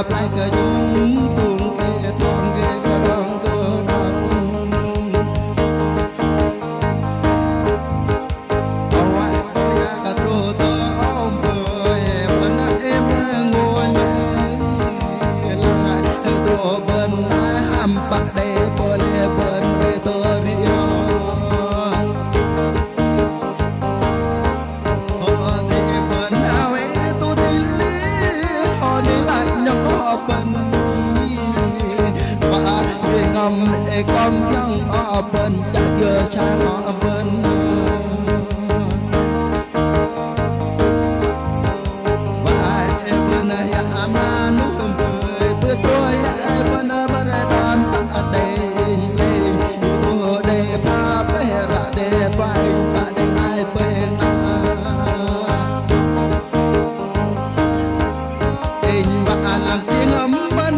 bập lại cờ nhung tuồng kia thong kia cờ đong ao ai ya cà trô tơ ôm bơi vẫn em ngồi nhẹ lại đồ bên ham bạc để boleh bên về tôi con dân ở bên đã vừa cha họ bên và bên này ama nước bơi bơi tôi bên bên đàn ta đây đây ba bé ra đây ba đây này bên tình và làng tiếng ấm bên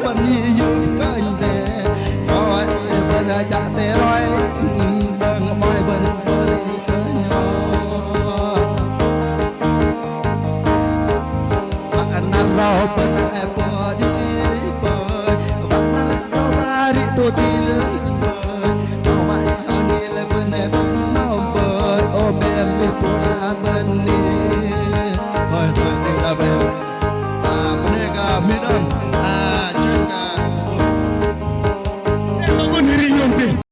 bên yêu cánh đê rồi bên dạ tê rồi bên môi bên bên bạn ăn rau bên em bờ đi bơi bạn ăn rau ra đi tôi tin đâu vậy anh đi lên bên em nào bơi ôm em đi qua bên đi thôi thôi đi ra về bên này cả miền Đông